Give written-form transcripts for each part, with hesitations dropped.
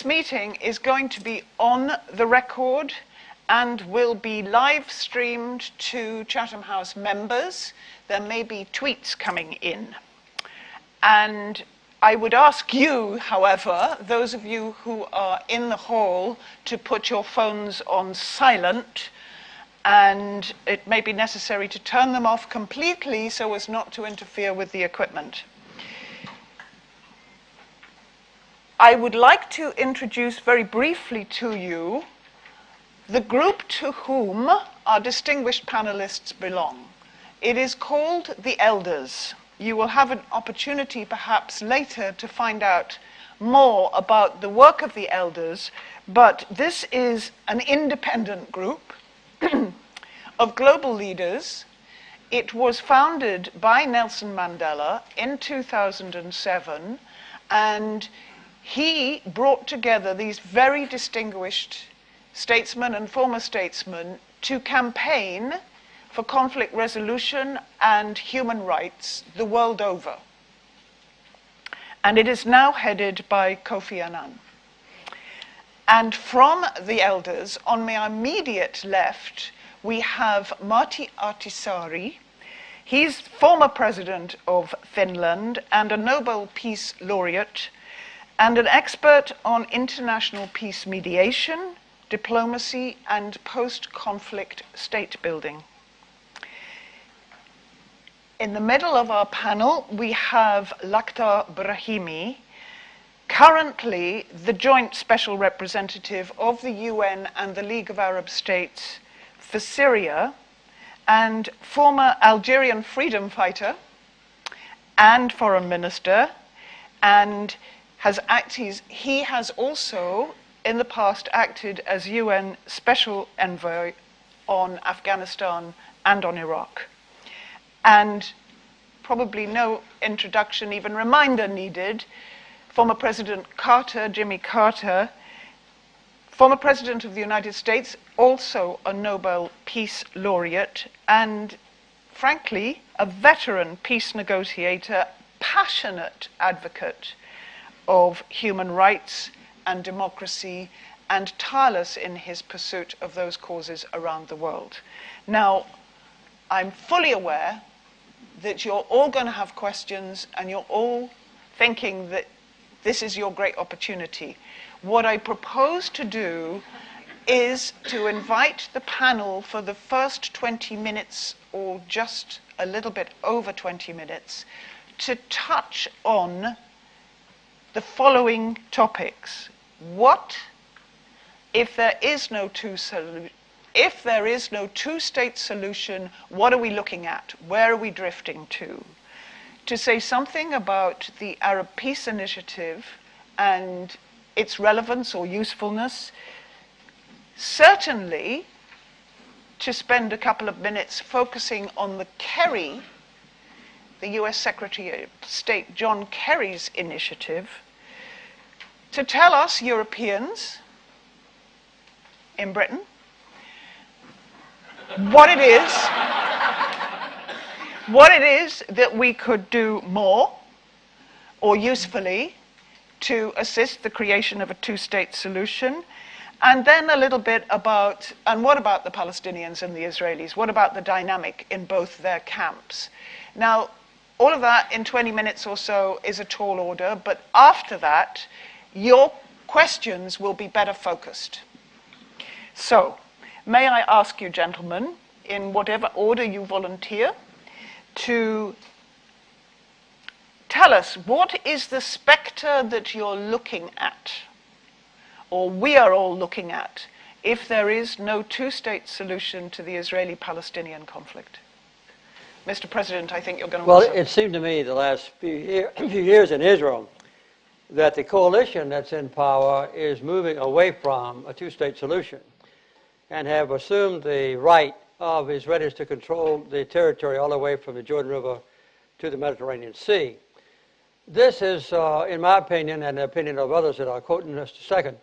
This meeting is going to be on the record and will be live streamed to Chatham House members. There may be tweets coming in. And I would ask you, however, those of you who are in the hall, to put your phones on silent, and it may be necessary to turn them off completely so as not to interfere with the equipment. I would like to introduce very briefly to you the group to whom our distinguished panelists belong. It is called the Elders. You will have an opportunity perhaps later to find out more about the work of the Elders, but this is an independent group of global leaders. It was founded by Nelson Mandela in 2007, and he brought together these very distinguished statesmen and former statesmen to campaign for conflict resolution and human rights the world over. And it is now headed by Kofi Annan. And from the Elders, on my immediate left, we have Martti Ahtisaari. He's former president of Finland and a Nobel Peace Laureate, and an expert on international peace mediation, diplomacy, and post-conflict state building. In the middle of our panel, we have Lakhdar Brahimi, currently the joint special representative of the UN and the League of Arab States for Syria, and former Algerian freedom fighter and foreign minister, and he has also in the past acted as UN special envoy on Afghanistan and on Iraq. And probably no introduction, even reminder needed, former President Carter, Jimmy Carter, former President of the United States, also a Nobel Peace Laureate, and frankly, a veteran peace negotiator, passionate advocate of human rights and democracy, and tireless in his pursuit of those causes around the world. Now, I'm fully aware that you're all going to have questions and you're all thinking that this is your great opportunity. What I propose to do is to invite the panel for the first 20 minutes, or just a little bit over 20 minutes, to touch on the following topics. What if there is no two-state solution, what are we looking at? Where are we drifting to? To say something about the Arab Peace Initiative and its relevance or usefulness. Certainly, to spend a couple of minutes focusing on the Kerry, the US Secretary of State John Kerry's initiative, to tell us Europeans in Britain what it is that we could do more or usefully to assist the creation of a two-state solution, and then a little bit about, and what about the Palestinians and the Israelis? What about the dynamic in both their camps? Now, all of that in 20 minutes or so is a tall order, but after that, your questions will be better focused. So, may I ask you, gentlemen, in whatever order you volunteer, to tell us what is the specter that you're looking at, or we are all looking at, if there is no two-state solution to the Israeli-Palestinian conflict? Mr. President, I think you're going to Well, it seemed to me the last few years in Israel that the coalition that's in power is moving away from a two-state solution and have assumed the right of Israelis to control the territory all the way from the Jordan River to the Mediterranean Sea. This is, in my opinion, and the opinion of others that I'll quote in just a second,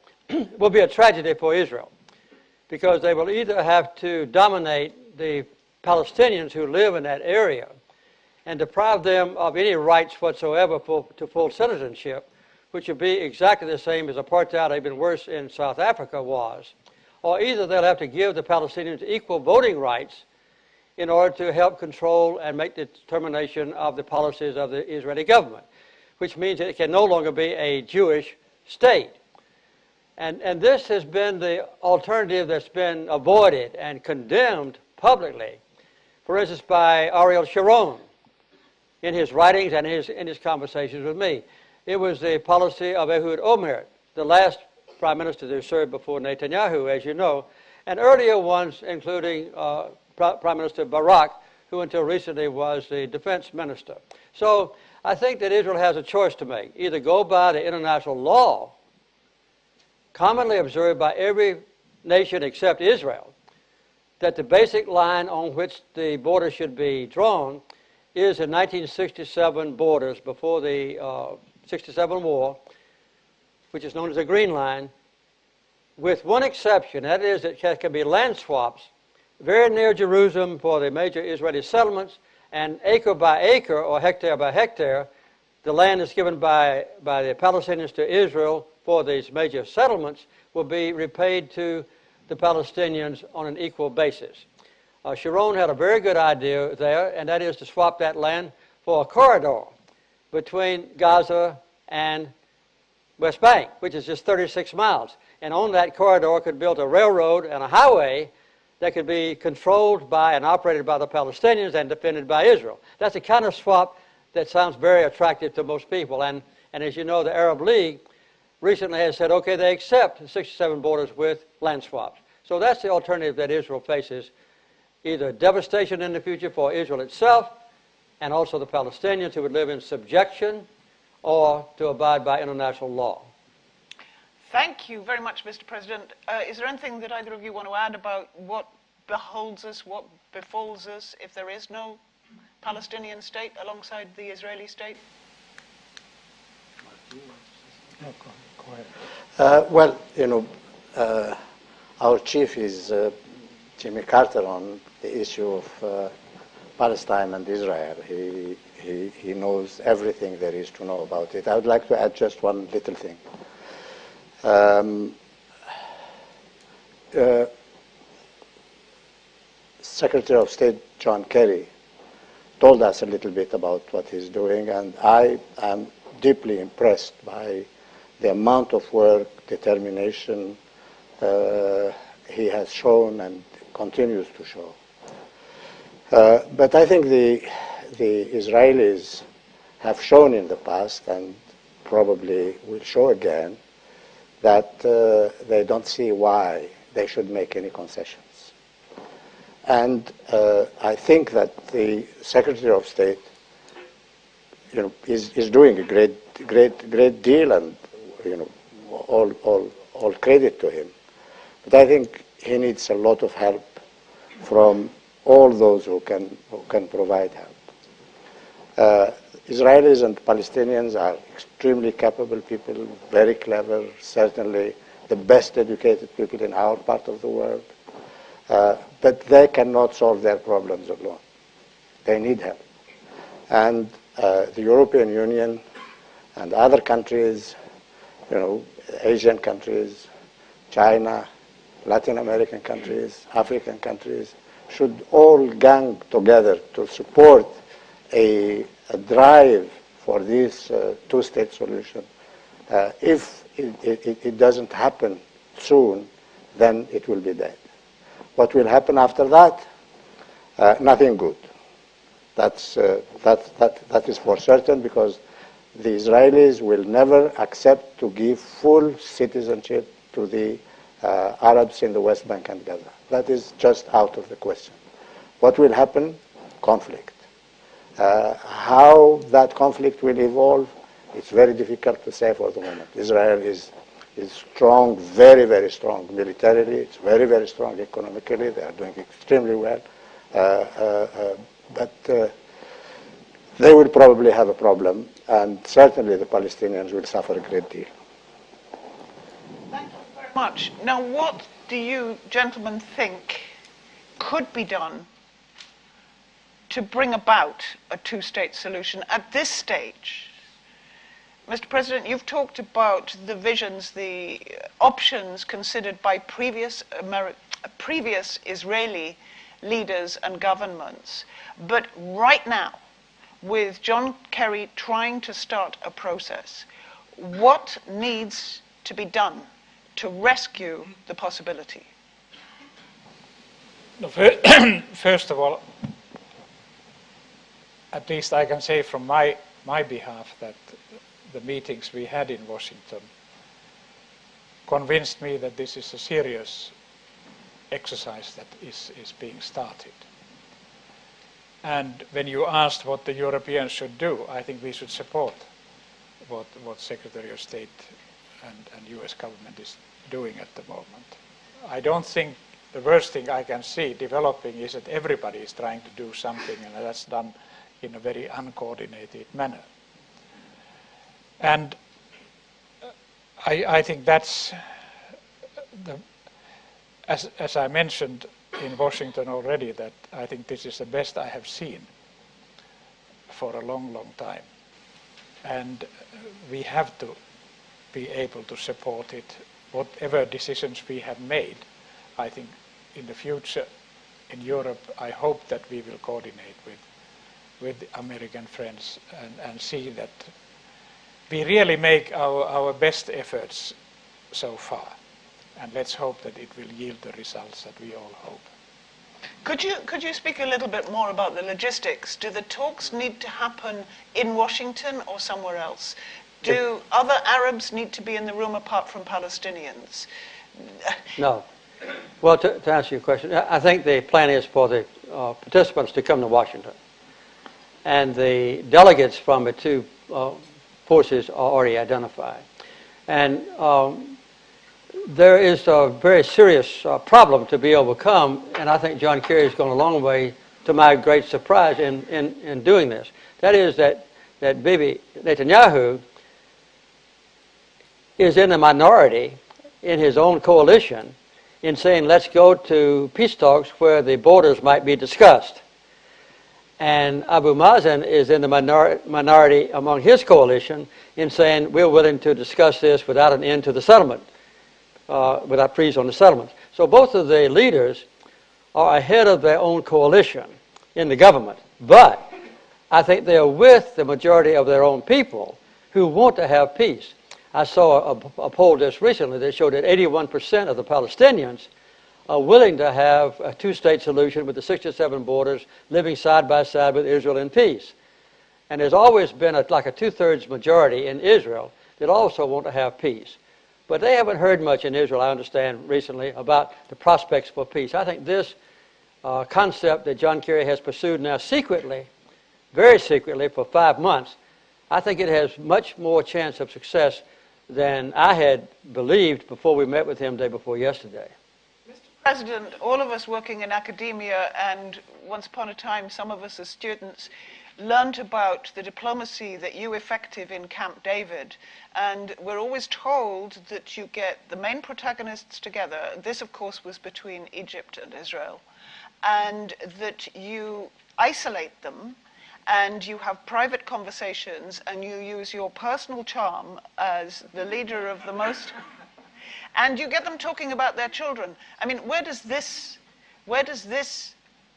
will be a tragedy for Israel, because they will either have to dominate the Palestinians who live in that area and deprive them of any rights whatsoever to full citizenship, which would be exactly the same as apartheid, even worse, in South Africa was, or either they'll have to give the Palestinians equal voting rights in order to help control and make the determination of the policies of the Israeli government, which means that it can no longer be a Jewish state. And this has been the alternative that's been avoided and condemned publicly, for instance, by Ariel Sharon in his writings and in his conversations with me. It was the policy of Ehud Olmert, the last prime minister who served before Netanyahu, as you know, and earlier ones, including Prime Minister Barak, who until recently was the defense minister. So I think that Israel has a choice to make. Either go by the international law, commonly observed by every nation except Israel, that the basic line on which the border should be drawn is the 1967 borders before the 67 war, which is known as the Green Line, with one exception, that is that there can be land swaps very near Jerusalem for the major Israeli settlements, and acre by acre or hectare by hectare, the land is given by the Palestinians to Israel for these major settlements will be repaid to the Palestinians on an equal basis. Sharon had a very good idea there, and that is to swap that land for a corridor between Gaza and West Bank, which is just 36 miles. And on that corridor could build a railroad and a highway that could be controlled by and operated by the Palestinians and defended by Israel. That's the kind of swap that sounds very attractive to most people. And as you know, the Arab League recently has said, okay, they accept the 67 borders with land swaps. So that's the alternative that Israel faces, either devastation in the future for Israel itself and also the Palestinians who would live in subjection, or to abide by international law. Thank you very much, Mr. President. Is there anything that either of you want to add about what beholds us, what befalls us if there is no Palestinian state alongside the Israeli state? Well, you know, our chief is Jimmy Carter on the issue of Palestine and Israel. He knows everything there is to know about it. I would like to add just one little thing. Secretary of State John Kerry told us a little bit about what he's doing, and I am deeply impressed by the amount of work, determination he has shown and continues to show. But I think the Israelis have shown in the past, and probably will show again, that they don't see why they should make any concessions. And I think that the Secretary of State, you know, is doing a great deal, and you know, all credit to him. But I think he needs a lot of help from all those who can provide help. Israelis and Palestinians are extremely capable people, very clever, certainly the best educated people in our part of the world. But they cannot solve their problems alone. They need help. And the European Union and other countries, you know, Asian countries, China, Latin American countries, African countries, should all gang together to support a drive for this two-state solution. If it doesn't happen soon, then it will be dead. What will happen after that? Nothing good. That is for certain, because the Israelis will never accept to give full citizenship to the Arabs in the West Bank and Gaza. That is just out of the question. What will happen? Conflict. How that conflict will evolve, it's very difficult to say for the moment. Israel is strong, very, very strong militarily. It's very, very strong economically. They are doing extremely well. But they will probably have a problem, and certainly the Palestinians will suffer a great deal. Thank you very much. Now, what do you gentlemen think could be done to bring about a two-state solution at this stage? Mr. President, you've talked about the visions, the options considered by previous Israeli leaders and governments. But right now, with John Kerry trying to start a process, what needs to be done to rescue the possibility? First of all, at least I can say from my behalf that the meetings we had in Washington convinced me that this is a serious exercise that is being started. And when you asked what the Europeans should do, I think we should support what Secretary of State and US government is doing at the moment. I don't think the worst thing I can see developing is that everybody is trying to do something, and that's done in a very uncoordinated manner. And I think that's, as I mentioned in Washington already, that I think this is the best I have seen for a long, long time. And we have to be able to support it. Whatever decisions we have made, I think in the future in Europe, I hope that we will coordinate with American friends and see that we really make our best efforts so far. And let's hope that it will yield the results that we all hope. Could you speak a little bit more about the logistics? Do the talks need to happen in Washington or somewhere else? Do other Arabs need to be in the room apart from Palestinians? No. Well, to answer your question, I think the plan is for the participants to come to Washington. And the delegates from the two forces are already identified. And there is a very serious problem to be overcome, and I think John Kerry has gone a long way, to my great surprise, in doing this. That is that Bibi Netanyahu is in the minority in his own coalition in saying, let's go to peace talks where the borders might be discussed. And Abu Mazen is in the minority among his coalition in saying, we're willing to discuss this without an end to the settlement, without freeze on the settlements. So both of the leaders are ahead of their own coalition in the government. But I think they are with the majority of their own people who want to have peace. I saw a poll just recently that showed that 81% of the Palestinians are willing to have a two-state solution with the 67 borders, living side by side with Israel in peace. And there's always been like a two-thirds majority in Israel that also want to have peace. But they haven't heard much in Israel, I understand, recently about the prospects for peace. I think this concept that John Kerry has pursued now secretly, very secretly, for 5 months, I think it has much more chance of success than I had believed before we met with him day before yesterday. Mr. President, all of us working in academia, and once upon a time some of us as students, learned about the diplomacy that you effected in Camp David. And we're always told that you get the main protagonists together. This, of course, was between Egypt and Israel. And that you isolate them, and you have private conversations, and you use your personal charm as the leader of the most, and you get them talking about their children. I mean, where does this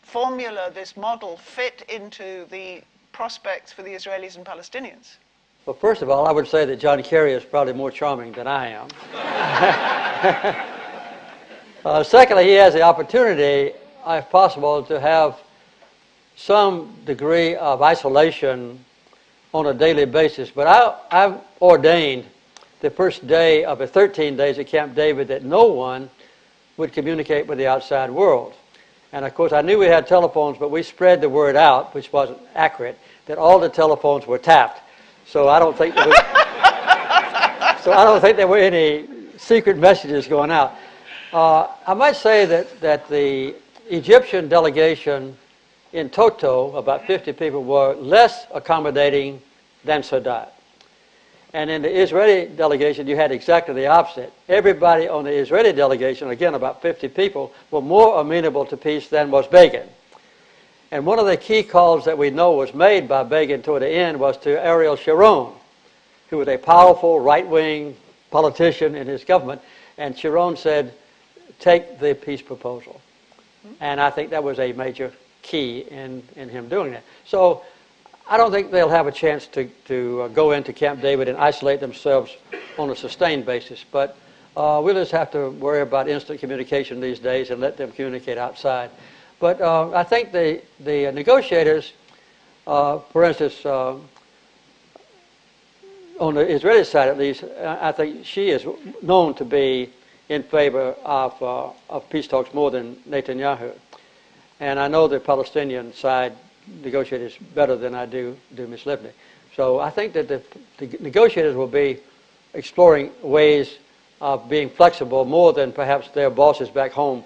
formula, this model, fit into the prospects for the Israelis and Palestinians? Well, first of all, I would say that John Kerry is probably more charming than I am. Secondly, he has the opportunity, if possible, to have some degree of isolation on a daily basis. But I've ordained the first day of the 13 days at Camp David that no one would communicate with the outside world. And of course, I knew we had telephones, but we spread the word out, which wasn't accurate, that all the telephones were tapped. So I don't think there were any secret messages going out. I might say that the Egyptian delegation in toto, about 50 people, were less accommodating than Sadat. And in the Israeli delegation, you had exactly the opposite. Everybody on the Israeli delegation, again about 50 people, were more amenable to peace than was Begin. And one of the key calls that we know was made by Begin toward the end was to Ariel Sharon, who was a powerful right-wing politician in his government, and Sharon said, take the peace proposal. And I think that was a major key in him doing that. So I don't think they'll have a chance to go into Camp David and isolate themselves on a sustained basis, but we'll just have to worry about instant communication these days and let them communicate outside. But I think the negotiators, for instance, on the Israeli side at least, I think she is known to be in favor of peace talks more than Netanyahu. And I know the Palestinian side negotiators better than I do Ms. Livni. So I think that the negotiators will be exploring ways of being flexible more than perhaps their bosses back home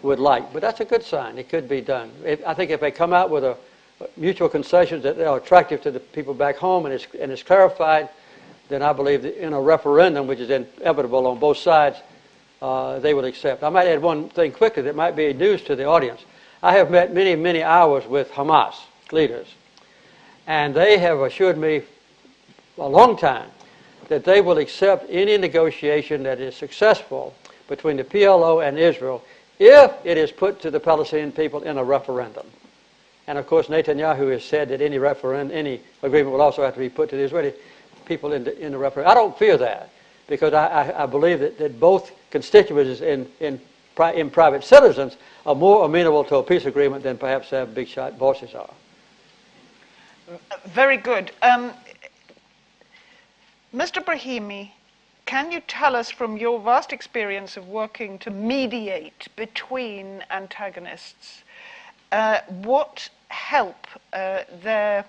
would like. But that's a good sign. It could be done. I think if they come out with a mutual concessions that are attractive to the people back home and it's clarified, then I believe that in a referendum, which is inevitable on both sides, they will accept. I might add one thing quickly that might be news to the audience. I have met many, many hours with Hamas leaders, and they have assured me for a long time that they will accept any negotiation that is successful between the PLO and Israel if it is put to the Palestinian people in a referendum. And of course, Netanyahu has said that any agreement will also have to be put to the Israeli people in the referendum. I don't fear that, because I believe that both constituencies in private citizens are more amenable to a peace agreement than perhaps their big shot bosses are. Very good. Mr. Brahimi, can you tell us from your vast experience of working to mediate between antagonists, what help their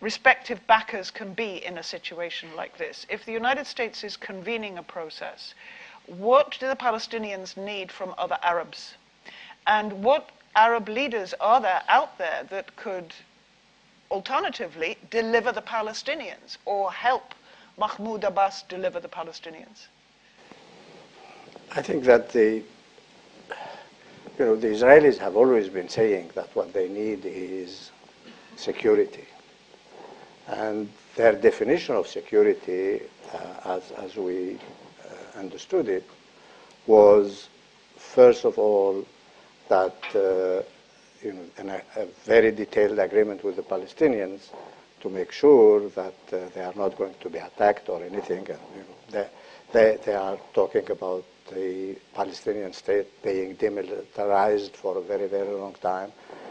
respective backers can be in a situation like this? If the United States is convening a process, what do the Palestinians need from other Arabs? And what Arab leaders are there out there that could alternatively deliver the Palestinians or help Mahmoud Abbas deliver the Palestinians? I think that the Israelis have always been saying that what they need is security. And their definition of security, as we understood it, was first of all that a very detailed agreement with the Palestinians to make sure that they are not going to be attacked or anything. And, they are talking about the Palestinian state being demilitarized for a very, very long time,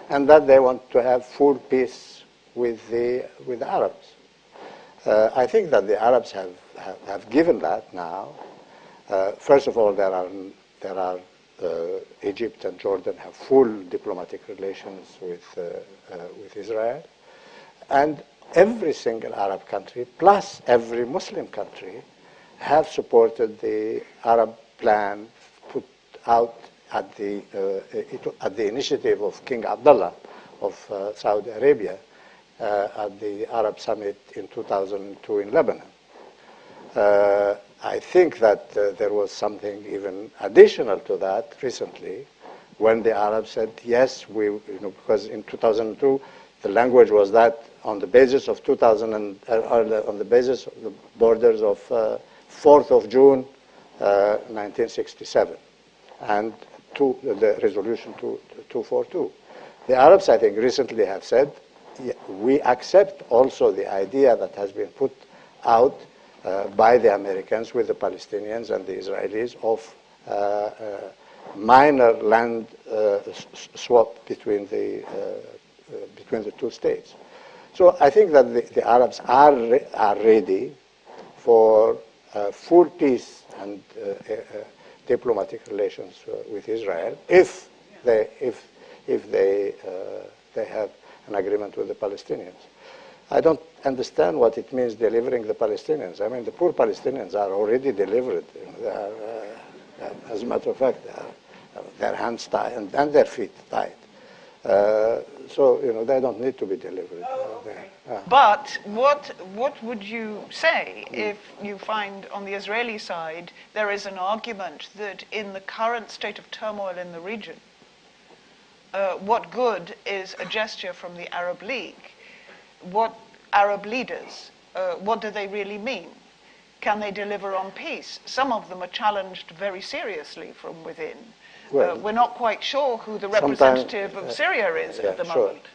and that they want to have full peace with the Arabs. I think that the Arabs have given that now. First of all, there are Egypt and Jordan have full diplomatic relations with Israel, and every single Arab country, plus every Muslim country, have supported the Arab plan put out at the initiative of King Abdullah of Saudi Arabia at the Arab Summit in 2002 in Lebanon. I think that there was something even additional to that recently, when the Arabs said, yes, because in 2002 the language was that on the basis of on the basis of the borders of 4th of June 1967 and the resolution 242. The Arabs, I think, recently have said, we accept also the idea that has been put out by the Americans with the Palestinians and the Israelis of minor land swap between the two states. So I think that the Arabs are ready for full peace and diplomatic relations with Israel if they have an agreement with the Palestinians. I don't understand what it means delivering the Palestinians. I mean, the poor Palestinians are already delivered. They are, as a matter of fact, their hands tied and their feet tied. So they don't need to be delivered. But what would you say if you find on the Israeli side there is an argument that in the current state of turmoil in the region, what good is a gesture from the Arab League? What Arab leaders, what do they really mean? can they deliver on peace? Some of them are challenged very seriously from within. Well, we're not quite sure who the representative of Syria is at the moment.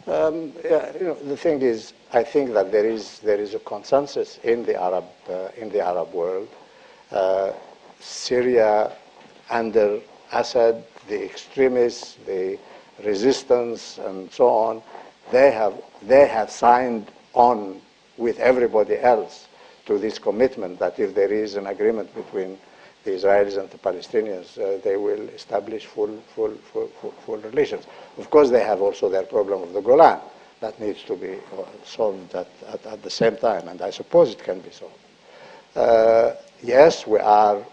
The thing is, I think that there is a consensus in the Arab world. Syria under Assad, the extremists, the resistance, and so on, they have signed on with everybody else to this commitment that if there is an agreement between the Israelis and the Palestinians, they will establish full relations. Of course, they have also their problem of the Golan that needs to be solved at the same time, and I suppose it can be solved. Yes, we have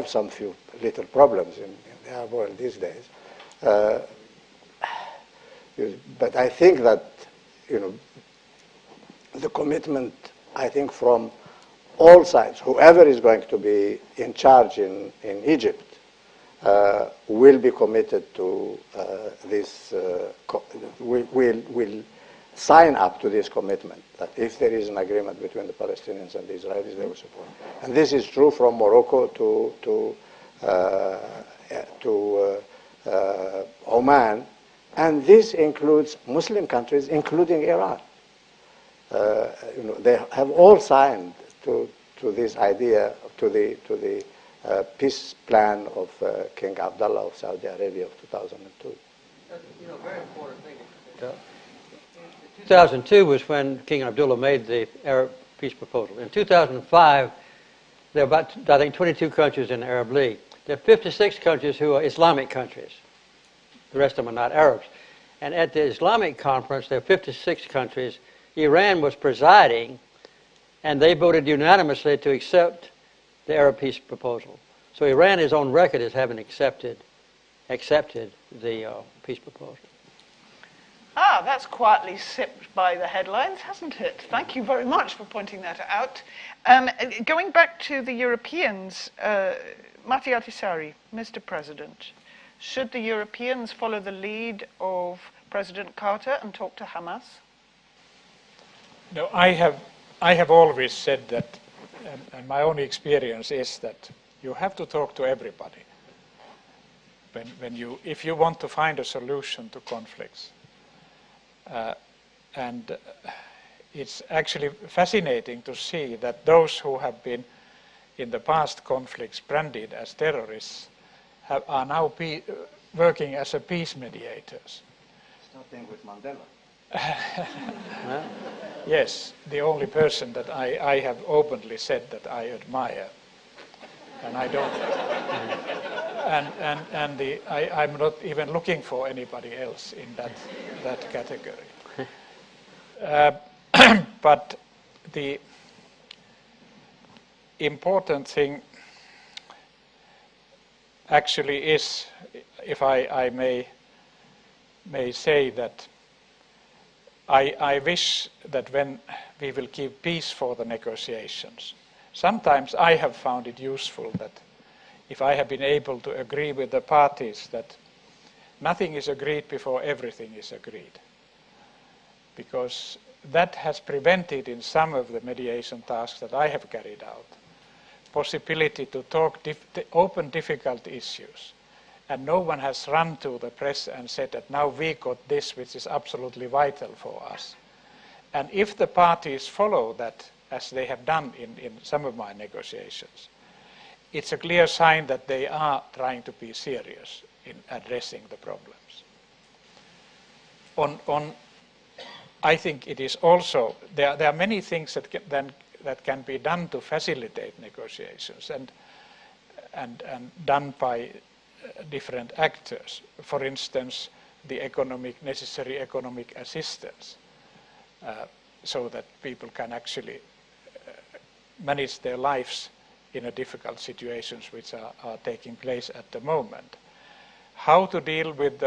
some few little problems in the Arab world these days, but I think that the commitment, I think, from all sides, whoever is going to be in charge in Egypt, will be committed to this, will sign up to this commitment, that if there is an agreement between the Palestinians and the Israelis, they will support. And this is true from Morocco to Oman, and this includes Muslim countries, including Iran. They have all signed to this idea, to the peace plan of King Abdullah of Saudi Arabia of 2002. Very important thing. 2002 was when King Abdullah made the Arab peace proposal. In 2005, there are about, I think, 22 countries in the Arab League. There are 56 countries who are Islamic countries. The rest of them are not Arabs. And at the Islamic conference, there are 56 countries. Iran was presiding, and they voted unanimously to accept the Arab peace proposal. So Iran is on record as having accepted the peace proposal. Ah, that's quietly sipped by the headlines, hasn't it? Thank you very much for pointing that out. Going back to the Europeans, Martti Ahtisaari, Mr. President, should the Europeans follow the lead of President Carter and talk to Hamas? No, I have always said that, and my own experience is that you have to talk to everybody. If you want to find a solution to conflicts. And it's actually fascinating to see that those who have been in the past conflicts branded as terrorists are now working as a peace mediators. Starting with Mandela. Yes, the only person that I have openly said that I admire, and I don't, I'm not even looking for anybody else in that category. But the important thing actually is, if I may say that I wish that when we will give peace for the negotiations, sometimes I have found it useful that if I have been able to agree with the parties that nothing is agreed before everything is agreed, because that has prevented in some of the mediation tasks that I have carried out possibility to talk open difficult issues. And no one has run to the press and said that now we got this, which is absolutely vital for us. And if the parties follow that, as they have done in some of my negotiations, it's a clear sign that they are trying to be serious in addressing the problems. I think it is also, there are many things that can be done to facilitate negotiations and done by different actors. For instance, the necessary economic assistance, so that people can actually manage their lives in a difficult situations which are taking place at the moment. How to deal with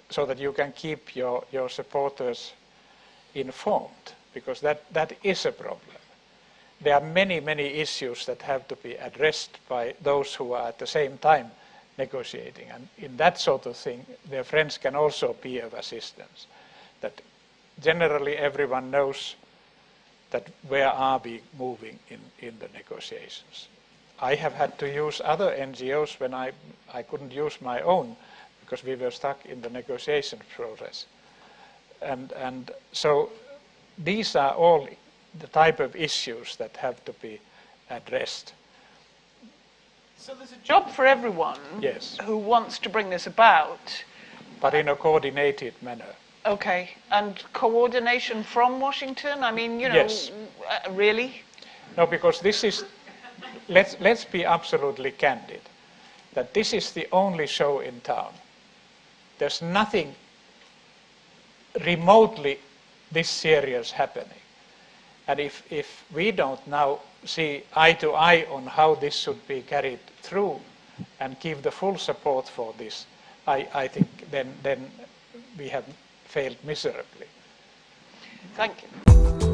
so that you can keep your supporters informed, because that is a problem. There are many, many issues that have to be addressed by those who are at the same time negotiating, and in that sort of thing their friends can also be of assistance. That generally everyone knows that where are we moving in the negotiations. I have had to use other NGOs when I couldn't use my own because we were stuck in the negotiation process. And so these are all the type of issues that have to be addressed. So there's a job for everyone Yes. who wants to bring this about. But in a coordinated manner. Okay, and coordination from Washington? I mean, you know, Yes. Really? No, because this is, let's be absolutely candid, that this is the only show in town. There's nothing remotely this serious happening. And if we don't now see eye to eye on how this should be carried through and give the full support for this, I think then we have failed miserably. Thank you.